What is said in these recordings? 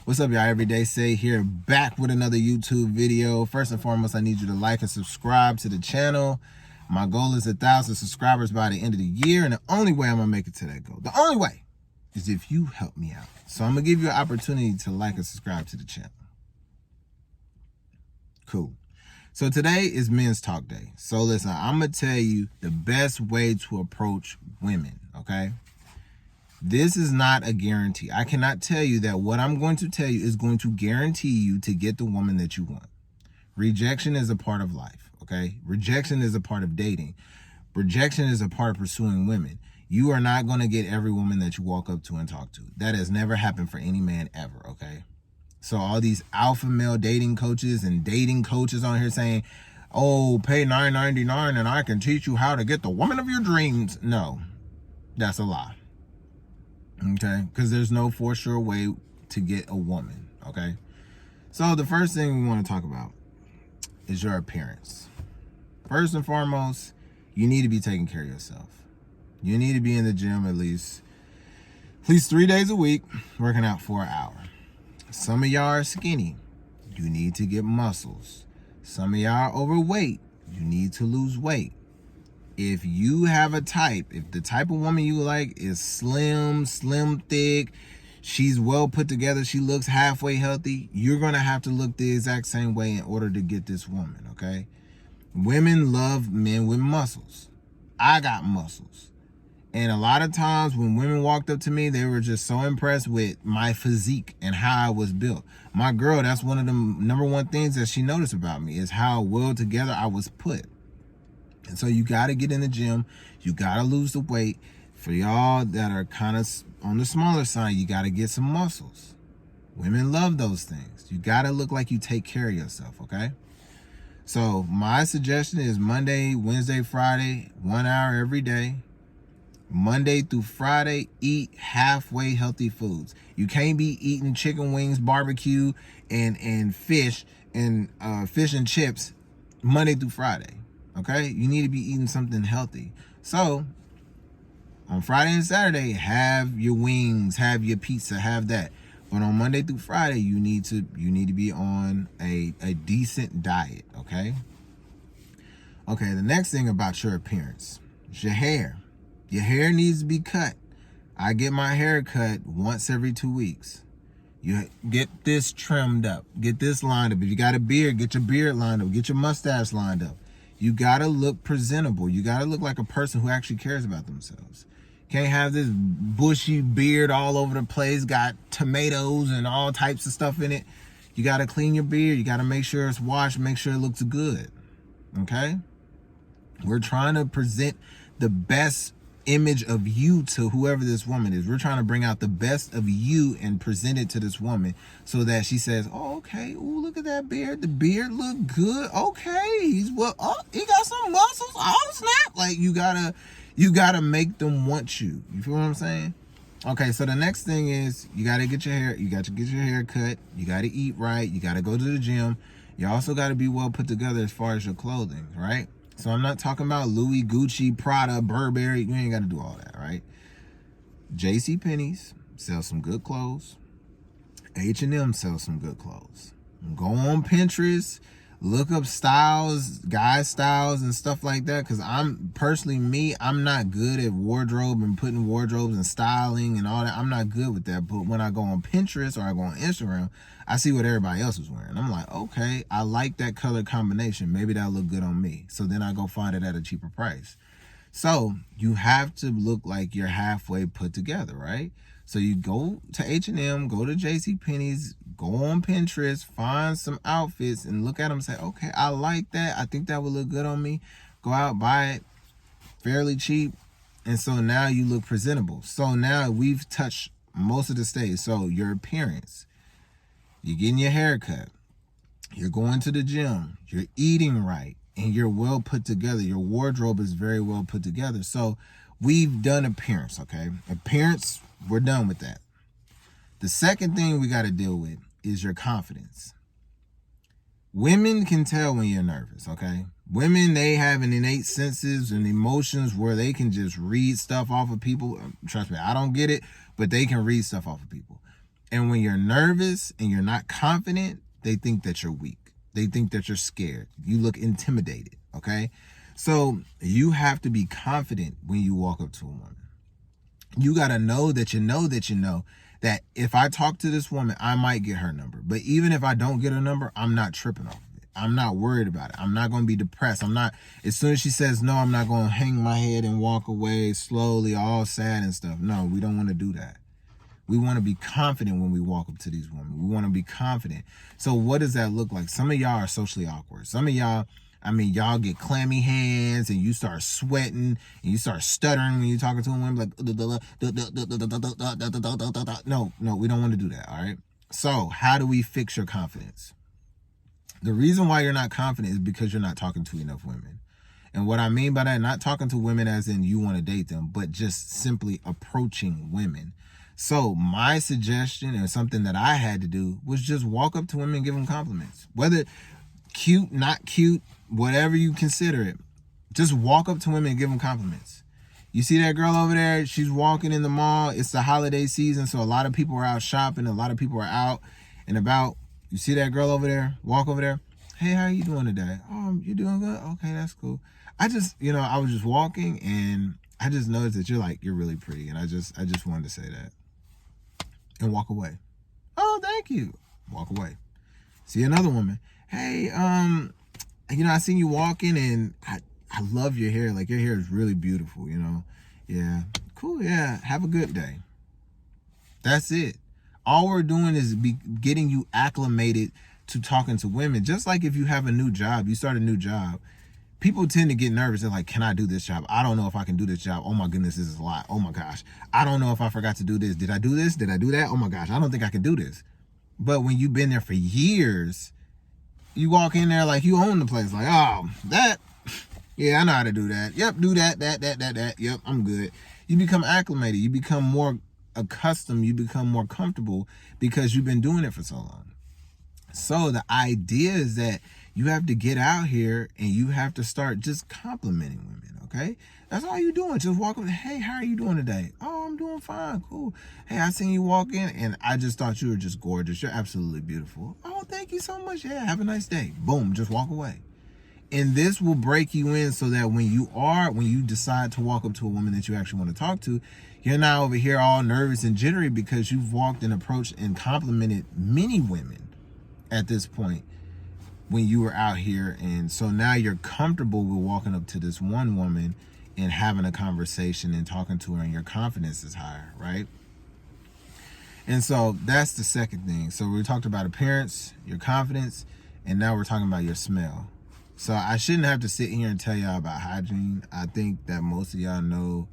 What's up, y'all? Everyday Say here, back with another YouTube video. First and foremost, I need you to like and subscribe to the channel. My goal is 1,000 subscribers by the end of the year, and the only way I'm gonna make it to that goal, the only way, is if you help me out. So I'm gonna give you an opportunity to like and subscribe to the channel. Cool. So today is Men's Talk Day. So listen, I'm gonna tell you the best way to approach women, okay? This is not a guarantee. I cannot tell you that what I'm going to tell you is going to guarantee you to get the woman that you want. Rejection is a part of life, okay? Rejection is a part of dating. Rejection is a part of pursuing women. You are not going to get every woman that you walk up to and talk to. That has never happened for any man ever, okay? So all these alpha male dating coaches and dating coaches on here saying, oh, pay $9.99 and I can teach you how to get the woman of your dreams. No, that's a lie. Okay, because there's no for sure way to get a woman. Okay, so the first thing we want to talk about is your appearance. First and foremost, you need to be taking care of yourself. You need to be in the gym at least 3 days a week, working out for an hour. Some of y'all are skinny. You need to get muscles. Some of y'all are overweight. You need to lose weight. If you have a type, if the type of woman you like is slim, thick, she's well put together, she looks halfway healthy, you're going to have to look the exact same way in order to get this woman, okay? Women love men with muscles. I got muscles. And a lot of times when women walked up to me, they were just so impressed with my physique and how I was built. My girl, that's one of the number one things that she noticed about me is how well together I was put. And so you got to get in the gym. You got to lose the weight. For y'all that are kind of on the smaller side, you got to get some muscles. Women love those things. You got to look like you take care of yourself, okay? So my suggestion is Monday, Wednesday, Friday, 1 hour every day. Monday through Friday, eat halfway healthy foods. You can't be eating chicken wings, barbecue, and fish and chips Monday through Friday. Okay, you need to be eating something healthy. So on Friday and Saturday, have your wings, have your pizza, have that. But on Monday through Friday, you need to be on a decent diet. Okay. Okay. The next thing about your appearance is your hair. Your hair needs to be cut. I get my hair cut once every 2 weeks. You get this trimmed up, get this lined up. If you got a beard, get your beard lined up, get your mustache lined up. You gotta look presentable. You gotta look like a person who actually cares about themselves. Can't have this bushy beard all over the place, got tomatoes and all types of stuff in it. You gotta clean your beard. You gotta make sure it's washed, make sure it looks good. Okay? We're trying to present the best image of you to whoever this woman is. We're trying to bring out the best of you and present it to this woman so that she says, oh, okay, ooh, look at that beard. The beard look good. Okay, he got some muscles. Oh, snap. Like you gotta make them want you. You feel what I'm saying? Okay, so the next thing is you gotta get your hair, cut, you gotta eat right, you gotta go to the gym. You also gotta be well put together as far as your clothing, right? So I'm not talking about Louis, Gucci, Prada, Burberry. You ain't got to do all that, right? JCPenney's sells some good clothes. H&M sells some good clothes. Go on Pinterest, look up styles, guy styles and stuff like that. Because I'm not good at wardrobe and putting wardrobes and styling and all that. I'm not good with that. But when I go on Pinterest or I go on Instagram, I see what everybody else is wearing. I'm like, okay, I like that color combination. Maybe that'll look good on me. So then I go find it at a cheaper price. So you have to look like you're halfway put together, right? So you go to H&M, go to JCPenney's, go on Pinterest, find some outfits and look at them and say, okay, I like that. I think that would look good on me. Go out, buy it fairly cheap. And so now you look presentable. So now we've touched most of the stage. So your appearance, you're getting your hair cut, you're going to the gym, you're eating right, and you're well put together. Your wardrobe is very well put together. So we've done appearance, okay? Appearance, we're done with that. The second thing we got to deal with is your confidence. Women can tell when you're nervous, okay? Women, they have an innate senses and emotions where they can just read stuff off of people. Trust me, I don't get it, but they can read stuff off of people. And when you're nervous and you're not confident, they think that you're weak. They think that you're scared. You look intimidated, okay? So you have to be confident when you walk up to a woman. You got to know that you know that you know that if I talk to this woman, I might get her number. But even if I don't get her number, I'm not tripping off of it. I'm not worried about it. I'm not going to be depressed. As soon as she says no, I'm not going to hang my head and walk away slowly, all sad and stuff. No, we don't want to do that. We want to be confident when we walk up to these women. We want to be confident. So what does that look like? Some of y'all are socially awkward. Some of y'all, y'all get clammy hands and you start sweating and you start stuttering when you're talking to a woman like, no, we don't want to do that, all right? So how do we fix your confidence? The reason why you're not confident is because you're not talking to enough women. And what I mean by that, not talking to women as in you want to date them, but just simply approaching women. So my suggestion and something that I had to do was just walk up to women and give them compliments. Whether cute, not cute, whatever you consider it, just walk up to women and give them compliments. You see that girl over there? She's walking in the mall. It's the holiday season, so a lot of people are out shopping. A lot of people are out and about. You see that girl over there? Walk over there. Hey, how are you doing today? Oh, you doing good? Okay, that's cool. I was just walking and I just noticed that you're really pretty. And I just wanted to say that. And walk away. Oh, thank you. Walk away. See another woman. Hey, I seen you walking and I love your hair. Like your hair is really beautiful, Yeah. Cool, yeah. Have a good day. That's it. All we're doing is getting you acclimated to talking to women. Just like if you have a new job, you start a new job. People tend to get nervous. They're like, can I do this job? I don't know if I can do this job. Oh my goodness, this is a lot. Oh my gosh. I don't know if I forgot to do this. Did I do this? Did I do that? Oh my gosh, I don't think I can do this. But when you've been there for years, you walk in there like you own the place. Like, oh, yeah, I know how to do that. Yep, do that. Yep, I'm good. You become acclimated. You become more accustomed. You become more comfortable because you've been doing it for so long. So the idea is that you have to get out here and you have to start just complimenting women, okay? That's all you're doing. Just walk up, hey, how are you doing today? Oh, I'm doing fine, cool. Hey, I seen you walk in and I just thought you were just gorgeous. You're absolutely beautiful. Oh, thank you so much. Yeah, have a nice day. Boom, just walk away. And this will break you in so that when you decide to walk up to a woman that you actually want to talk to, you're not over here all nervous and jittery because you've walked and approached and complimented many women at this point when you were out here. And so now you're comfortable with walking up to this one woman and having a conversation and talking to her and your confidence is higher, right? And so that's the second thing. So we talked about appearance, your confidence, and now we're talking about your smell. So I shouldn't have to sit here and tell y'all about hygiene. I think that most of y'all know,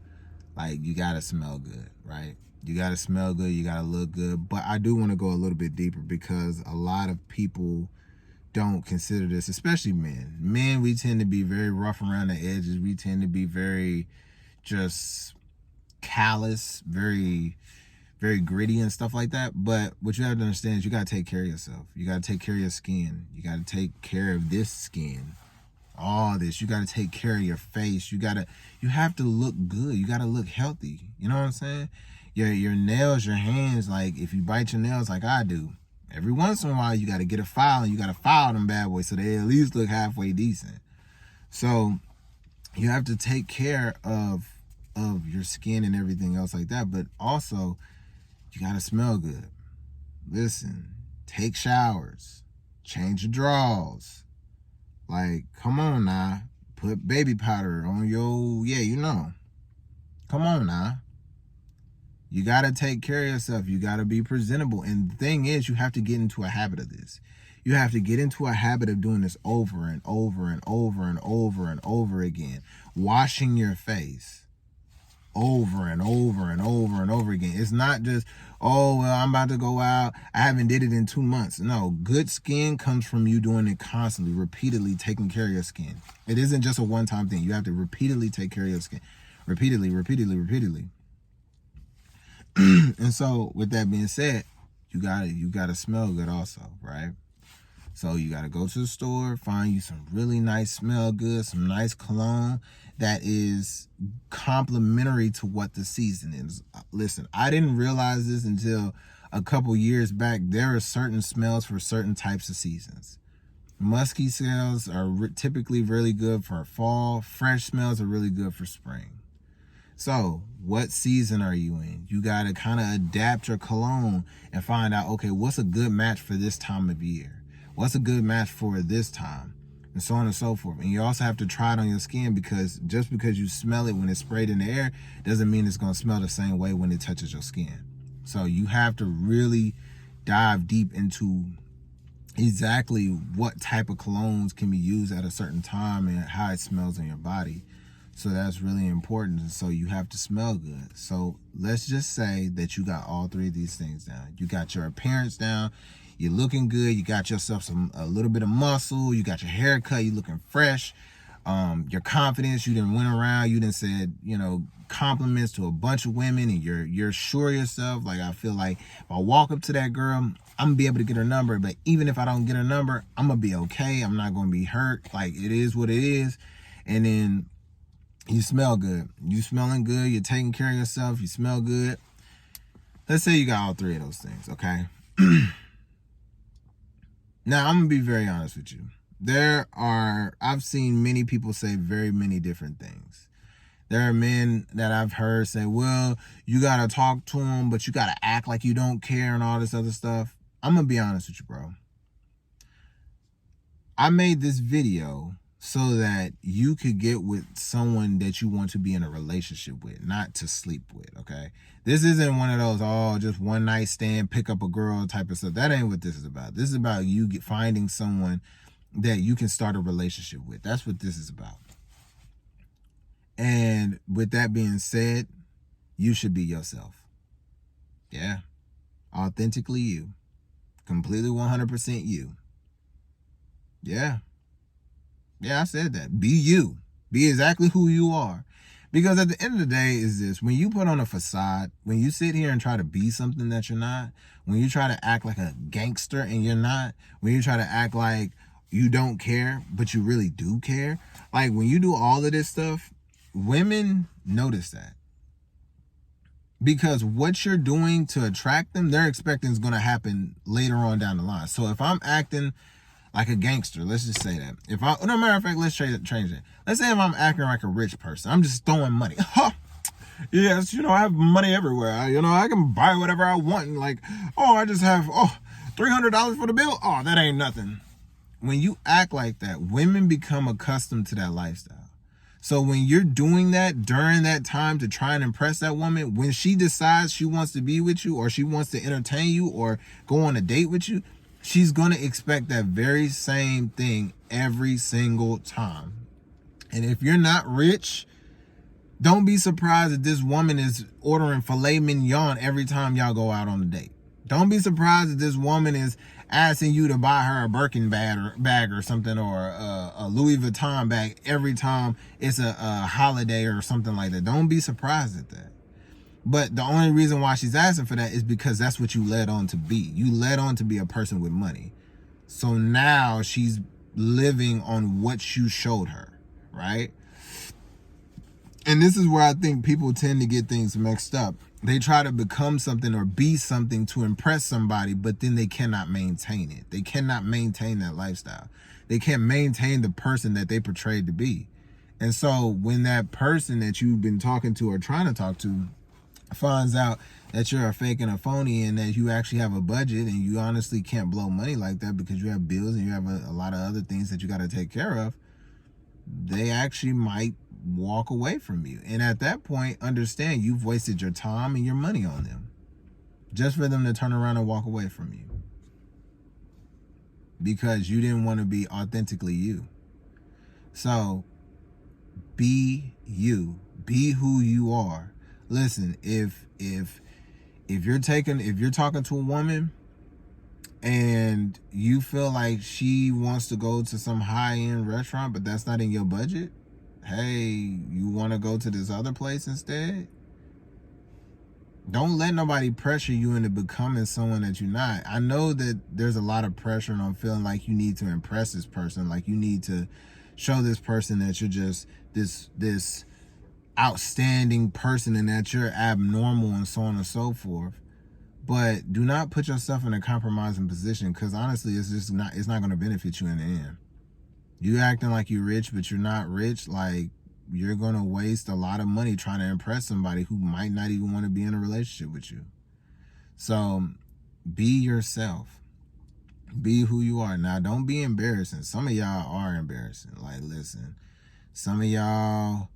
like, you gotta smell good, right? You gotta smell good, you gotta look good. But I do want to go a little bit deeper because a lot of people don't consider this, especially men. Men, we tend to be very rough around the edges. We tend to be very just callous, very, very gritty and stuff like that. But what you have to understand is you got to take care of yourself. You got to take care of your skin. You got to take care of this skin. All this. You got to take care of your face. You have to look good. You got to look healthy. You know what I'm saying? Your nails, your hands, like if you bite your nails like I do, every once in a while you got to get a file and you got to file them bad boys so they at least look halfway decent. So you have to take care of your skin and everything else like that. But also you got to smell good. Listen, take showers, change your drawers. Like, come on now. Put baby powder on your, Come on now. You got to take care of yourself. You got to be presentable. And the thing is, you have to get into a habit of this. You have to get into a habit of doing this over and over and over and over and over again. Washing your face over and over and over and over again. It's not just, oh, well, I'm about to go out. I haven't did it in 2 months. No, good skin comes from you doing it constantly, repeatedly taking care of your skin. It isn't just a one-time thing. You have to repeatedly take care of your skin. Repeatedly. And so with that being said, you gotta smell good also, right? So you gotta go to the store, find you some really nice smell good, some nice cologne that is complementary to what the season is. Listen, I didn't realize this until a couple years back, there are certain smells for certain types of seasons. Musky smells are typically really good for fall. Fresh smells are really good for spring. So what season are you in? You got to kind of adapt your cologne and find out, okay, what's a good match for this time of year? What's a good match for this time? And so on and so forth. And you also have to try it on your skin, because just because you smell it when it's sprayed in the air doesn't mean it's going to smell the same way when it touches your skin. So you have to really dive deep into exactly what type of colognes can be used at a certain time and how it smells in your body. So that's really important. And so you have to smell good. So let's just say that you got all three of these things down. You got your appearance down. You're looking good. You got yourself a little bit of muscle. You got your haircut. You looking fresh. Your confidence. You done went around. You done said, compliments to a bunch of women, and you're sure of yourself. Like, I feel like if I walk up to that girl, I'm gonna be able to get her number. But even if I don't get her number, I'm gonna be okay. I'm not gonna be hurt. Like, it is what it is. And then you smell good. You smelling good. You're taking care of yourself. You smell good. Let's say you got all three of those things, okay? Now, I'm going to be very honest with you. I've seen many people say very many different things. There are men that I've heard say, well, you got to talk to them, but you got to act like you don't care and all this other stuff. I'm going to be honest with you, bro. I made this video so that you could get with someone that you want to be in a relationship with, not to sleep with, okay? This isn't one of those, just one night stand, pick up a girl type of stuff. That ain't what this is about. This is about you finding someone that you can start a relationship with. That's what this is about. And with that being said, you should be yourself. Yeah. Authentically you. Completely 100% you. Yeah. Yeah, I said that. Be you. Be exactly who you are. Because at the end of the day is this: when you put on a facade, when you sit here and try to be something that you're not, when you try to act like a gangster and you're not, when you try to act like you don't care, but you really do care, like when you do all of this stuff, women notice that. Because what you're doing to attract them, they're expecting is going to happen later on down the line. So if I'm acting like a gangster, let's just say that. No matter of fact, let's change it. Let's say if I'm acting like a rich person, I'm just throwing money. Yes, I have money everywhere. I can buy whatever I want. Like, I just have $300 for the bill. Oh, that ain't nothing. When you act like that, women become accustomed to that lifestyle. So when you're doing that during that time to try and impress that woman, when she decides she wants to be with you, or she wants to entertain you, or go on a date with you, she's going to expect that very same thing every single time. And if you're not rich, don't be surprised that this woman is ordering filet mignon every time y'all go out on a date. Don't be surprised that this woman is asking you to buy her a Birkin bag or something, or a Louis Vuitton bag every time it's a holiday or something like that. Don't be surprised at that. But the only reason why she's asking for that is because that's what you led on to be. You led on to be a person with money. So now she's living on what you showed her, right? And this is where I think people tend to get things mixed up. They try to become something or be something to impress somebody, but then they cannot maintain it. They cannot maintain that lifestyle. They can't maintain the person that they portrayed to be. And so when that person that you've been talking to or trying to talk to finds out that you're a fake and a phony, and that you actually have a budget, and you honestly can't blow money like that because you have bills and you have a lot of other things that you got to take care of, they actually might walk away from you. And at that point, understand you've wasted your time and your money on them just for them to turn around and walk away from you because you didn't want to be authentically you. So be you. Be who you are. Listen, if you're talking to a woman and you feel like she wants to go to some high-end restaurant, but that's not in your budget, hey, you want to go to this other place instead? Don't let nobody pressure you into becoming someone that you're not. I know that there's a lot of pressure on feeling like you need to impress this person, like you need to show this person that you're just this outstanding person and that you're abnormal and so on and so forth. But do not put yourself in a compromising position, because honestly, it's not going to benefit you in the end. You acting like you're rich, but you're not rich. Like, you're going to waste a lot of money trying to impress somebody who might not even want to be in a relationship with you. So be yourself. Be who you are. Now, don't be embarrassing. Some of y'all are embarrassing. Like, listen, some of y'all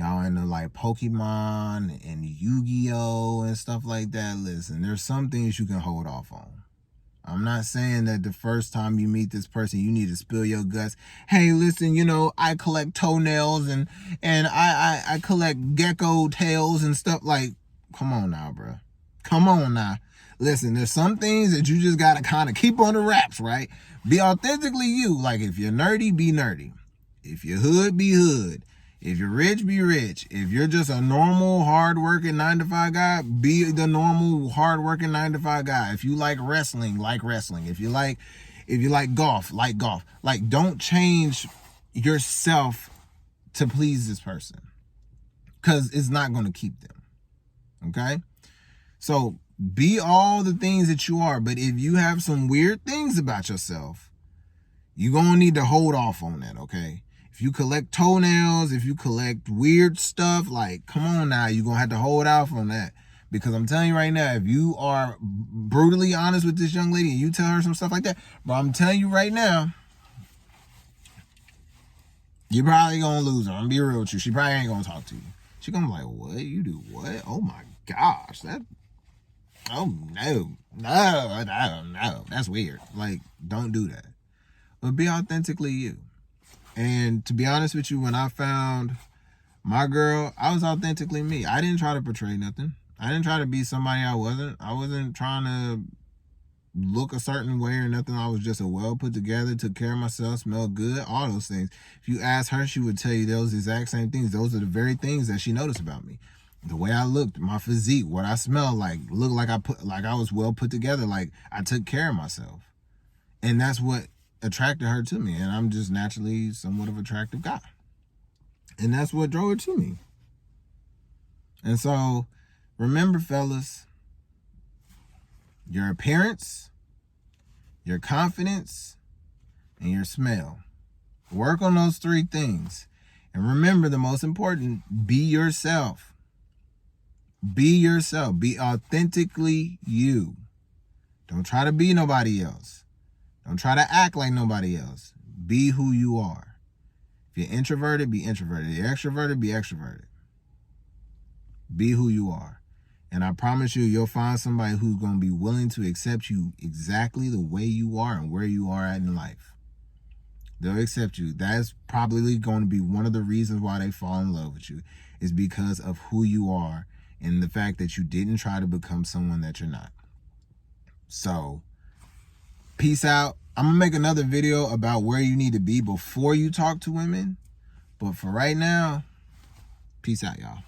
into like Pokemon and Yu-Gi-Oh and stuff like that. Listen, there's some things you can hold off on. I'm not saying that the first time you meet this person, you need to spill your guts. Hey, listen, you know, I collect toenails and I collect gecko tails and stuff. Like, come on now, bro. Come on now. Listen, there's some things that you just got to kind of keep on the wraps, right? Be authentically you. Like, if you're nerdy, be nerdy. If you're hood, be hood. If you're rich, be rich. If you're just a normal, hard-working 9-to-5 guy, be the normal, hard-working 9-to-5 guy. If you like wrestling, like wrestling. If you like golf, like golf. Like, don't change yourself to please this person, because it's not going to keep them. Okay? So be all the things that you are. But if you have some weird things about yourself, you're going to need to hold off on that, okay? If you collect toenails, if you collect weird stuff, like, come on now, you're going to have to hold off on that. Because I'm telling you right now, if you are brutally honest with this young lady and you tell her some stuff like that, bro, I'm telling you right now, you're probably going to lose her. I'm going to be real with you. She probably ain't going to talk to you. She's going to be like, what? You do what? Oh my gosh. Oh no. No. That's weird. Like, don't do that. But be authentically you. And to be honest with you, when I found my girl, I was authentically me. I didn't try to portray nothing. I didn't try to be somebody I wasn't. I wasn't trying to look a certain way or nothing. I was just a well put together, took care of myself, smelled good, all those things. If you ask her, she would tell you those exact same things. Those are the very things that she noticed about me. The way I looked, my physique, what I smelled like, looked like I was well put together, like I took care of myself. And that's what attracted her to me. And I'm just naturally somewhat of an attractive guy. And that's what drove her to me. And so, remember, fellas, your appearance, your confidence, and your smell. Work on those 3 things. And remember, the most important, be yourself. Be yourself. Be authentically you. Don't try to be nobody else. Don't try to act like nobody else. Be who you are. If you're introverted, be introverted. If you're extroverted, be extroverted. Be who you are. And I promise you, you'll find somebody who's going to be willing to accept you exactly the way you are and where you are at in life. They'll accept you. That's probably going to be one of the reasons why they fall in love with you, is because of who you are and the fact that you didn't try to become someone that you're not. So, peace out. I'm going to make another video about where you need to be before you talk to women. But for right now, peace out, y'all.